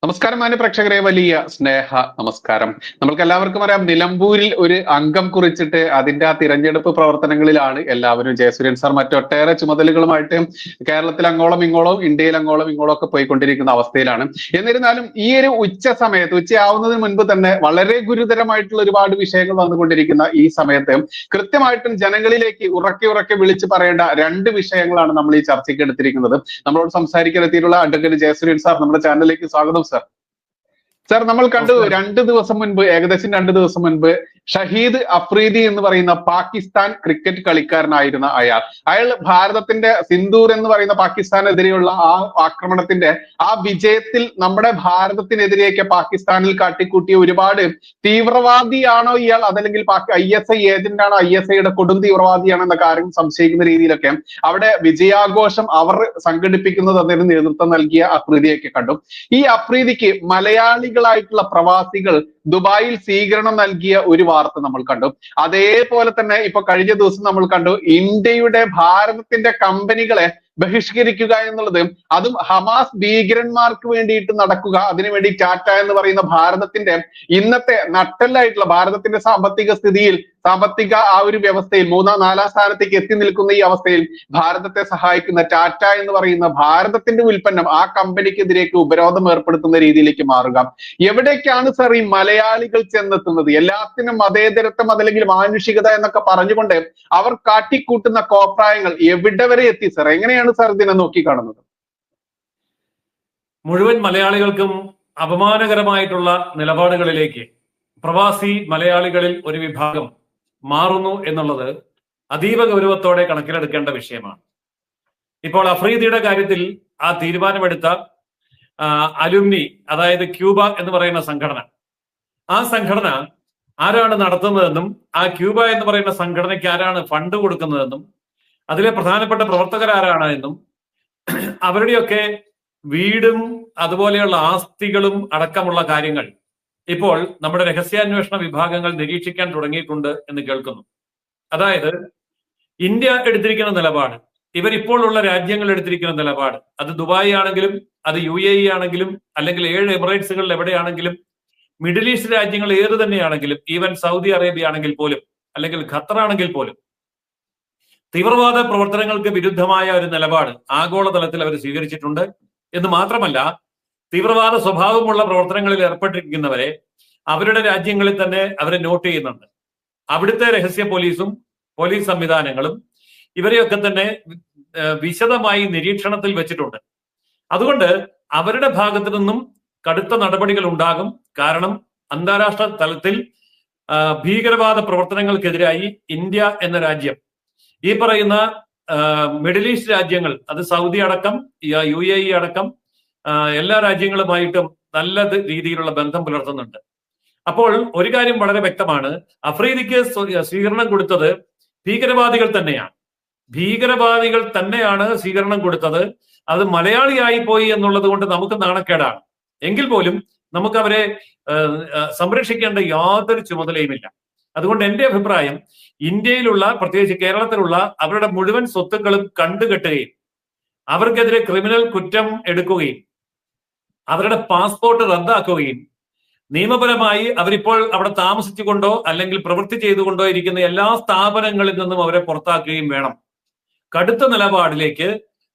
നമസ്കാരം മാന്യ പ്രേക്ഷകരെ, വലിയ സ്നേഹ നമസ്കാരം. നമ്മൾക്ക് എല്ലാവർക്കും അറിയാം, നിലമ്പൂരിൽ ഒരു അംഗം കുറിച്ചിട്ട് അതിന്റെ ആ തിരഞ്ഞെടുപ്പ് പ്രവർത്തനങ്ങളിലാണ് എല്ലാവരും. ജയസൂര്യൻ സാർ മറ്റൊട്ടേറെ ചുമതലകളുമായിട്ട് കേരളത്തിൽ അങ്ങോളം ഇങ്ങോളം, ഇന്ത്യയിൽ അങ്ങോളം ഇങ്ങോളം ഒക്കെ പോയിക്കൊണ്ടിരിക്കുന്ന അവസ്ഥയിലാണ്. എന്നിരുന്നാലും ഈ ഒരു സമയത്ത്, ഉച്ചയാവുന്നതിന് മുൻപ് തന്നെ വളരെ ഗുരുതരമായിട്ടുള്ള ഒരുപാട് വിഷയങ്ങൾ വന്നുകൊണ്ടിരിക്കുന്ന ഈ സമയത്ത് കൃത്യമായിട്ടും ജനങ്ങളിലേക്ക് ഉറക്കെ ഉറക്കെ വിളിച്ചു പറയേണ്ട രണ്ട് വിഷയങ്ങളാണ് നമ്മൾ ഈ ചർച്ചയ്ക്ക് എടുത്തിരിക്കുന്നത്. നമ്മളോട് സംസാരിക്കാൻ എത്തിയിട്ടുള്ള അഡ്വക്കേറ്റ് ജയസൂര്യൻ സാർ, നമ്മുടെ ചാനലിലേക്ക് സ്വാഗതം സാർ. സാർ, നമ്മൾ കണ്ടു ഏകദേശം 2 ദിവസം മുൻപ് ഷഹീദ് അഫ്രീദി എന്ന് പറയുന്ന പാകിസ്ഥാൻ ക്രിക്കറ്റ് കളിക്കാരനായിരുന്ന അയാൾ ഭാരതത്തിന്റെ സിന്ദൂർ എന്ന് പറയുന്ന പാകിസ്ഥാനെതിരെയുള്ള ആ ആക്രമണത്തിന്റെ ആ വിജയത്തിൽ നമ്മുടെ ഭാരതത്തിനെതിരെയൊക്കെ പാകിസ്ഥാനിൽ കാട്ടിക്കൂട്ടിയ ഒരുപാട് തീവ്രവാദിയാണോ ഇയാൾ, അതല്ലെങ്കിൽ ISI ഏജന്റ് ആണോ, ISIയുടെ കൊടും തീവ്രവാദിയാണോ എന്ന കാര്യം സംശയിക്കുന്ന രീതിയിലൊക്കെ അവിടെ വിജയാഘോഷം അവർ സംഘടിപ്പിക്കുന്നത് അതിന് നേതൃത്വം നൽകിയ അഫ്രീദിയൊക്കെ കണ്ടു. ഈ അഫ്രീദിക്ക് മലയാളികളായിട്ടുള്ള പ്രവാസികൾ ദുബായിൽ സ്വീകരണം നൽകിയ ഒരു വാർത്ത നമ്മൾ കണ്ടു. അതേപോലെ തന്നെ ഇപ്പൊ കഴിഞ്ഞ ദിവസം നമ്മൾ കണ്ടു, ഇന്ത്യയുടെ ഭാരതത്തിന്റെ കമ്പനികളെ ബഹിഷ്കരിക്കുക എന്നുള്ളത്, അതും ഹമാസ് ഭീകരന്മാർക്ക് വേണ്ടിയിട്ട് നടക്കുക, അതിനുവേണ്ടി ടാറ്റ എന്ന് പറയുന്ന ഭാരതത്തിന്റെ ഇന്നത്തെ നട്ടെല്ലായിട്ടുള്ള ഭാരതത്തിന്റെ സാമ്പത്തിക ആ ഒരു വ്യവസ്ഥയിൽ 3-4 സ്ഥാനത്തേക്ക് എത്തി നിൽക്കുന്ന ഈ അവസ്ഥയിൽ ഭാരതത്തെ സഹായിക്കുന്ന ടാറ്റ എന്ന് പറയുന്ന ഭാരതത്തിന്റെ ഉൽപ്പന്നം ആ കമ്പനിക്കെതിരേക്ക് ഉപരോധം ഏർപ്പെടുത്തുന്ന രീതിയിലേക്ക് മാറുക. എവിടേക്കാണ് സാർ ഈ മലയാളികൾ ചെന്നെത്തുന്നത്? എല്ലാത്തിനും മതേതരത്വം അതല്ലെങ്കിൽ മാനുഷികത എന്നൊക്കെ പറഞ്ഞുകൊണ്ട് അവർ കാട്ടിക്കൂട്ടുന്ന കോപ്രായങ്ങൾ എവിടെ വരെ എത്തി സാർ? എങ്ങനെയാണ് സാർ ഇതിനെ നോക്കിക്കാണുന്നത്? മുഴുവൻ മലയാളികൾക്കും അപമാനകരമായിട്ടുള്ള നിലപാടുകളിലേക്ക് പ്രവാസി മലയാളികളിൽ ഒരു വിഭാഗം മാറുന്നു എന്നുള്ളത് അതീവ ഗൗരവത്തോടെ കണക്കിലെടുക്കേണ്ട വിഷയമാണ്. ഇപ്പോൾ അഫ്രീദിയുടെ കാര്യത്തിൽ ആ തീരുമാനമെടുത്ത അലുമിനി, അതായത് ക്യൂബ എന്ന് പറയുന്ന സംഘടന, ആ സംഘടന ആരാണ് നടത്തുന്നതെന്നും ആ ക്യൂബ എന്ന് പറയുന്ന സംഘടനയ്ക്ക് ആരാണ് ഫണ്ട് കൊടുക്കുന്നതെന്നും അതിലെ പ്രധാനപ്പെട്ട പ്രവർത്തകരാരാണ് എന്നും അവരുടെയൊക്കെ വീടും അതുപോലെയുള്ള ആസ്തികളും അടക്കമുള്ള കാര്യങ്ങൾ ഇപ്പോൾ നമ്മുടെ രഹസ്യാന്വേഷണ വിഭാഗങ്ങൾ നിരീക്ഷിക്കാൻ തുടങ്ങിയിട്ടുണ്ട് എന്ന് കേൾക്കുന്നു. അതായത് ഇന്ത്യ എടുത്തിരിക്കുന്ന നിലപാട്, ഇവരിപ്പോൾ ഉള്ള രാജ്യങ്ങൾ എടുത്തിരിക്കുന്ന നിലപാട്, അത് ദുബായ് ആണെങ്കിലും അത് UAE ആണെങ്കിലും അല്ലെങ്കിൽ 7 എമിറേറ്റ്സുകളിൽ എവിടെയാണെങ്കിലും മിഡിൽ ഈസ്റ്റ് രാജ്യങ്ങൾ ഏത് തന്നെയാണെങ്കിലും, ഈവൻ സൗദി അറേബ്യ ആണെങ്കിൽ പോലും അല്ലെങ്കിൽ ഖത്തർ ആണെങ്കിൽ പോലും തീവ്രവാദ പ്രവർത്തനങ്ങൾക്ക് വിരുദ്ധമായ ഒരു നിലപാട് ആഗോളതലത്തിൽ അവർ സ്വീകരിച്ചിട്ടുണ്ട്. എന്ന് മാത്രമല്ല, തീവ്രവാദ സ്വഭാവമുള്ള പ്രവർത്തനങ്ങളിൽ ഏർപ്പെട്ടിരിക്കുന്നവരെ അവരുടെ രാജ്യങ്ങളിൽ തന്നെ അവരെ നോട്ട് ചെയ്യുന്നുണ്ട്. അവിടുത്തെ രഹസ്യ പോലീസ് സംവിധാനങ്ങളും ഇവരെയൊക്കെ തന്നെ വിശദമായി നിരീക്ഷണത്തിൽ വെച്ചിട്ടുണ്ട്. അതുകൊണ്ട് അവരുടെ ഭാഗത്തു നിന്നും കടുത്ത നടപടികൾ ഉണ്ടാകും. കാരണം അന്താരാഷ്ട്ര തലത്തിൽ ഭീകരവാദ പ്രവർത്തനങ്ങൾക്കെതിരായി ഇന്ത്യ എന്ന രാജ്യം, ഈ പറയുന്ന മിഡിൽ ഈസ്റ്റ് രാജ്യങ്ങൾ, അത് സൗദി അടക്കം UAE അടക്കം എല്ലാ രാജ്യങ്ങളുമായിട്ടും നല്ല രീതിയിലുള്ള ബന്ധം പുലർത്തുന്നുണ്ട്. അപ്പോൾ ഒരു കാര്യം വളരെ വ്യക്തമാണ്, അഫ്രീദിക്ക് സ്വീകരണം കൊടുത്തത് ഭീകരവാദികൾ തന്നെയാണ് സ്വീകരണം കൊടുത്തത്. അത് മലയാളിയായി പോയി എന്നുള്ളത് കൊണ്ട് നമുക്ക് നാണക്കേടാണ്. എങ്കിൽ പോലും നമുക്ക് അവരെ സംരക്ഷിക്കേണ്ട യാതൊരു ചുമതലയുമില്ല. അതുകൊണ്ട് എന്റെ അഭിപ്രായം, ഇന്ത്യയിലുള്ള, പ്രത്യേകിച്ച് കേരളത്തിലുള്ള അവരുടെ മുഴുവൻ സ്വത്തുക്കളും കണ്ടുകെട്ടുകയും അവർക്കെതിരെ ക്രിമിനൽ കുറ്റം എടുക്കുകയും അവരുടെ പാസ്പോർട്ട് റദ്ദാക്കുകയും നിയമപരമായി അവരിപ്പോൾ അവിടെ താമസിച്ചുകൊണ്ടോ അല്ലെങ്കിൽ പ്രവൃത്തി ചെയ്തുകൊണ്ടോ ഇരിക്കുന്ന എല്ലാ സ്ഥാപനങ്ങളിൽ നിന്നും അവരെ പുറത്താക്കുകയും വേണം. കടുത്ത നിലപാടിലേക്ക്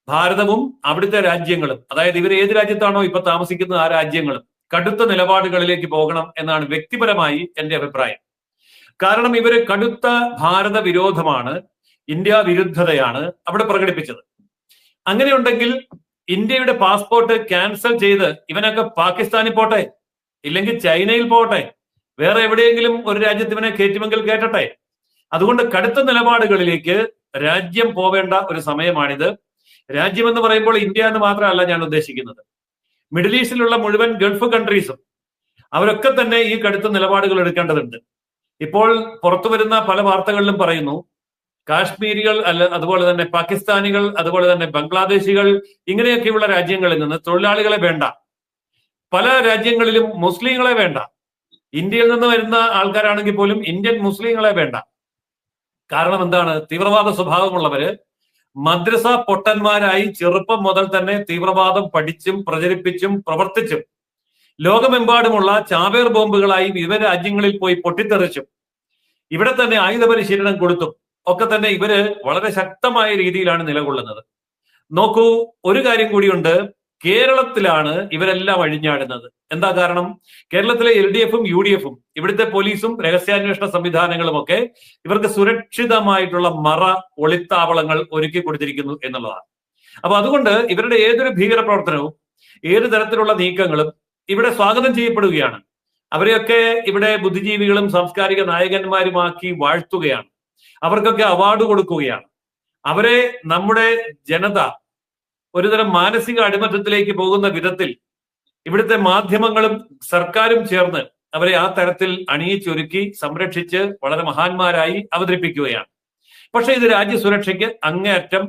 ഭാരതവും അവിടുത്തെ രാജ്യങ്ങളും, അതായത് ഇവർ ഏത് രാജ്യത്താണോ ഇപ്പൊ താമസിക്കുന്നത് ആ രാജ്യങ്ങളും കടുത്ത നിലപാടുകളിലേക്ക് പോകണം എന്നാണ് വ്യക്തിപരമായി എന്റെ അഭിപ്രായം. കാരണം ഇവര് കടുത്ത ഭാരത വിരോധമാണ്, ഇന്ത്യ വിരുദ്ധതയാണ് അവിടെ പ്രകടിപ്പിച്ചത്. അങ്ങനെയുണ്ടെങ്കിൽ ഇന്ത്യയുടെ പാസ്പോർട്ട് ക്യാൻസൽ ചെയ്ത് ഇവനൊക്കെ പാകിസ്ഥാനിൽ പോട്ടെ, ഇല്ലെങ്കിൽ ചൈനയിൽ പോട്ടെ, വേറെ എവിടെയെങ്കിലും ഒരു രാജ്യത്ത് ഇവനെ കയറ്റുമെങ്കിൽ കേട്ടട്ടെ. അതുകൊണ്ട് കടുത്ത നിലപാടുകളിലേക്ക് രാജ്യം പോവേണ്ട ഒരു സമയമാണിത്. രാജ്യം എന്ന് പറയുമ്പോൾ ഇന്ത്യ എന്ന് മാത്രമല്ല ഞാൻ ഉദ്ദേശിക്കുന്നത്, മിഡിൽ ഈസ്റ്റിലുള്ള മുഴുവൻ ഗൾഫ് കൺട്രീസും അവരൊക്കെ തന്നെ ഈ കടുത്ത നിലപാടുകൾ എടുക്കേണ്ടതുണ്ട്. ഇപ്പോൾ പുറത്തു വരുന്ന പല വാർത്തകളിലും പറയുന്നു, കാശ്മീരികൾ അതുപോലെ തന്നെ പാകിസ്ഥാനികൾ, അതുപോലെ തന്നെ ബംഗ്ലാദേശികൾ, ഇങ്ങനെയൊക്കെയുള്ള രാജ്യങ്ങളിൽ നിന്ന് തൊഴിലാളികളെ വേണ്ട. പല രാജ്യങ്ങളിലും മുസ്ലിങ്ങളെ വേണ്ട. ഇന്ത്യയിൽ നിന്ന് വരുന്ന ആൾക്കാരാണെങ്കിൽ പോലും ഇന്ത്യൻ മുസ്ലിങ്ങളെ വേണ്ട. കാരണം എന്താണ്? തീവ്രവാദ സ്വഭാവമുള്ളവര് മദ്രസ പൊട്ടന്മാരായി ചെറുപ്പം മുതൽ തന്നെ തീവ്രവാദം പഠിച്ചും പ്രചരിപ്പിച്ചും പ്രവർത്തിച്ചും ലോകമെമ്പാടുമുള്ള ചാവേർ ബോംബുകളായും ഇവർ രാജ്യങ്ങളിൽ പോയി പൊട്ടിത്തെറിച്ചും ഇവിടെ തന്നെ ആയുധ പരിശീലനം കൊടുത്തും ഒക്കെ തന്നെ ഇവര് വളരെ ശക്തമായ രീതിയിലാണ് നിലകൊള്ളുന്നത്. നോക്കൂ, ഒരു കാര്യം കൂടിയുണ്ട്. കേരളത്തിലാണ് ഇവരെല്ലാം അഴിഞ്ഞാടുന്നത്. എന്താ കാരണം? കേരളത്തിലെ LDFും UDFും ഇവിടുത്തെ പോലീസും രഹസ്യാന്വേഷണ സംവിധാനങ്ങളും ഒക്കെ ഇവർക്ക് സുരക്ഷിതമായിട്ടുള്ള മറ ഒളിത്താവളങ്ങൾ ഒരുക്കി കൊടുത്തിരിക്കുന്നു എന്നുള്ളതാണ്. അപ്പൊ അതുകൊണ്ട് ഇവരുടെ ഏതൊരു ഭീകരപ്രവർത്തനവും ഏത് തരത്തിലുള്ള നീക്കങ്ങളും ഇവിടെ സ്വാഗതം ചെയ്യപ്പെടുകയാണ്. അവരെയൊക്കെ ഇവിടെ ബുദ്ധിജീവികളും സാംസ്കാരിക നായകന്മാരുമാക്കി വാഴ്ത്തുകയാണ്. അവർക്കൊക്കെ അവാർഡ് കൊടുക്കുകയാണ്. അവരെ നമ്മുടെ ജനത ഒരുതരം മാനസിക അടിമത്തത്തിലേക്ക് പോകുന്ന വിധത്തിൽ ഇവിടുത്തെ മാധ്യമങ്ങളും സർക്കാരും ചേർന്ന് അവരെ ആ തരത്തിൽ അണിയിച്ചൊരുക്കി സംരക്ഷിച്ച് വളരെ മഹാന്മാരായി അവതരിപ്പിക്കുകയാണ്. പക്ഷെ ഇത് രാജ്യസുരക്ഷയ്ക്ക് അങ്ങേയറ്റം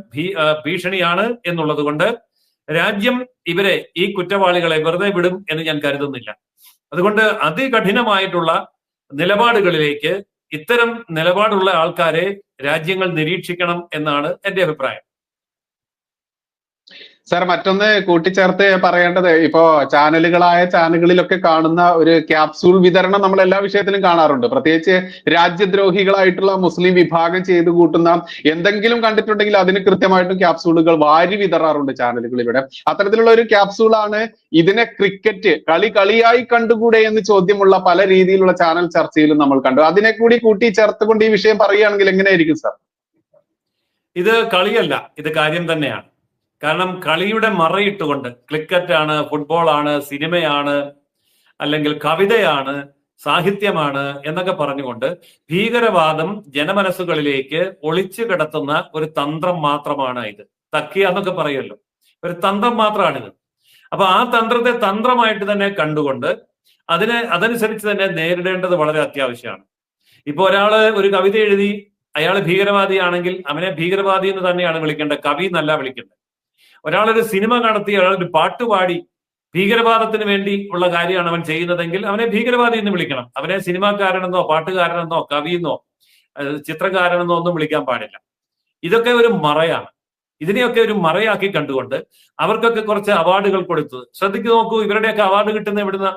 ഭീഷണിയാണ് എന്നുള്ളത് കൊണ്ട് രാജ്യം ഇവരെ, ഈ കുറ്റവാളികളെ വെറുതെ വിടും എന്ന് ഞാൻ കരുതുന്നില്ല. അതുകൊണ്ട് അതികഠിനമായിട്ടുള്ള നിലപാടുകളിലേക്ക് ഇത്തരം നിലപാടുള്ള ആൾക്കാരെ രാജ്യങ്ങൾ നിരീക്ഷിക്കണം എന്നാണ് എന്റെ അഭിപ്രായം. സാർ, മറ്റൊന്ന് കൂട്ടിച്ചേർത്ത് പറയേണ്ടത്, ഇപ്പോ ചാനലുകളിലൊക്കെ കാണുന്ന ഒരു ക്യാപ്സൂൾ വിതരണം നമ്മൾ എല്ലാ വിഷയത്തിലും കാണാറുണ്ട്. പ്രത്യേകിച്ച് രാജ്യദ്രോഹികളായിട്ടുള്ള മുസ്ലിം വിഭാഗം ചെയ്തു കൂട്ടുന്ന എന്തെങ്കിലും കണ്ടിട്ടുണ്ടെങ്കിൽ അതിന് കൃത്യമായിട്ടും ക്യാപ്സൂളുകൾ വാരി വിതറാറുണ്ട് ചാനലുകളിലൂടെ. അത്തരത്തിലുള്ള ഒരു ക്യാപ്സൂളാണ് ഇതിനെ ക്രിക്കറ്റ് കളിയായി കണ്ടുകൂടെ എന്ന് ചോദ്യമുള്ള പല രീതിയിലുള്ള ചാനൽ ചർച്ചയിലും നമ്മൾ കണ്ടു. അതിനെ കൂടി കൂട്ടിച്ചേർത്തുകൊണ്ട് ഈ വിഷയം പറയുകയാണെങ്കിൽ എങ്ങനെയായിരിക്കും സാർ? ഇത് കളിയല്ല, ഇത് കാര്യം തന്നെയാണ്. കാരണം കളിയുടെ മറയിട്ടുകൊണ്ട് ക്രിക്കറ്റാണ്, ഫുട്ബോളാണ്, സിനിമയാണ്, അല്ലെങ്കിൽ കവിതയാണ്, സാഹിത്യമാണ് എന്നൊക്കെ പറഞ്ഞുകൊണ്ട് ഭീകരവാദം ജനമനസ്സുകളിലേക്ക് ഒളിച്ചു കിടത്തുന്ന ഒരു തന്ത്രം മാത്രമാണ് ഇത്. തക്കിയ എന്നൊക്കെ പറയുമല്ലോ, ഒരു തന്ത്രം മാത്രമാണിത്. അപ്പൊ ആ തന്ത്രത്തെ തന്ത്രമായിട്ട് തന്നെ കണ്ടുകൊണ്ട് അതനുസരിച്ച് തന്നെ നേരിടേണ്ടത് വളരെ അത്യാവശ്യമാണ്. ഇപ്പൊ ഒരാള് ഒരു കവിത എഴുതി അയാൾ ഭീകരവാദിയാണെങ്കിൽ അവനെ ഭീകരവാദി എന്ന് തന്നെയാണ് വിളിക്കേണ്ടത്, കവി എന്നല്ല വിളിക്കേണ്ടത്. ഒരാളൊരു സിനിമ നടത്തി ഒരാളൊരു പാട്ടുപാടി ഭീകരവാദത്തിന് വേണ്ടി ഉള്ള കാര്യമാണ് അവൻ ചെയ്യുന്നതെങ്കിൽ അവനെ ഭീകരവാദി എന്ന് വിളിക്കണം. അവനെ സിനിമാക്കാരനെന്നോ പാട്ടുകാരനെന്നോ കവിയെന്നോ ചിത്രകാരനെന്നോ ഒന്നും വിളിക്കാൻ പാടില്ല. ഇതൊക്കെ ഒരു മറയാണ്. ഇതിനെയൊക്കെ ഒരു മറയാക്കി കണ്ടുകൊണ്ട് അവർക്കൊക്കെ കുറച്ച് അവാർഡുകൾ കൊടുത്തു. ശ്രദ്ധിച്ചു നോക്കൂ, ഇവരുടെയൊക്കെ അവാർഡ് കിട്ടുന്നത് എവിടുന്ന?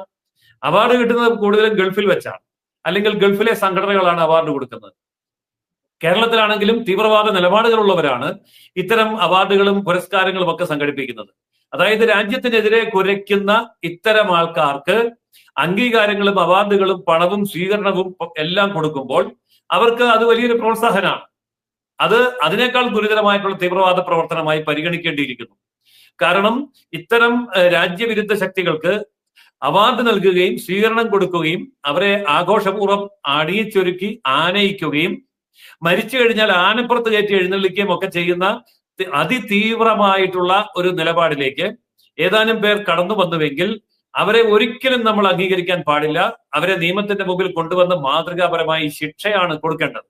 അവാർഡ് കിട്ടുന്നത് കൂടുതലും ഗൾഫിൽ വെച്ചാണ്, അല്ലെങ്കിൽ ഗൾഫിലെ സംഘടനകളാണ് അവാർഡ് കൊടുക്കുന്നത്. കേരളത്തിലാണെങ്കിലും തീവ്രവാദ നിലപാടുകളുള്ളവരാണ് ഇത്തരം അവാർഡുകളും പുരസ്കാരങ്ങളും ഒക്കെ സംഘടിപ്പിക്കുന്നത്. അതായത് രാജ്യത്തിനെതിരെ കുരയ്ക്കുന്ന ഇത്തരം ആൾക്കാർക്ക് അംഗീകാരങ്ങളും അവാർഡുകളും പണവും സ്വീകരണവും എല്ലാം കൊടുക്കുമ്പോൾ അവർക്ക് അത് വലിയൊരു പ്രോത്സാഹനമാണ്. അത് അതിനേക്കാൾ ഗുരുതരമായിട്ടുള്ള തീവ്രവാദ പ്രവർത്തനമായി പരിഗണിക്കേണ്ടിയിരിക്കുന്നു. കാരണം ഇത്തരം രാജ്യവിരുദ്ധ ശക്തികൾക്ക് അവാർഡ് നൽകുകയും സ്വീകരണം കൊടുക്കുകയും അവരെ ആഘോഷപൂർവ്വം അണിയിച്ചൊരുക്കി ആനയിക്കുകയും മരിച്ചു കഴിഞ്ഞാൽ ആനപ്പുറത്ത് കയറ്റി എഴുന്നള്ളിക്കുകയും ഒക്കെ ചെയ്യുന്ന അതിതീവ്രമായിട്ടുള്ള ഒരു നിലപാടിലേക്ക് ഏതാനും പേർ കടന്നു വന്നുവെങ്കിൽ അവരെ ഒരിക്കലും നമ്മൾ അംഗീകരിക്കാൻ പാടില്ല. അവരെ നിയമത്തിന്റെ മുമ്പിൽ കൊണ്ടുവന്ന് മാതൃകാപരമായി ശിക്ഷയാണ് കൊടുക്കേണ്ടത്.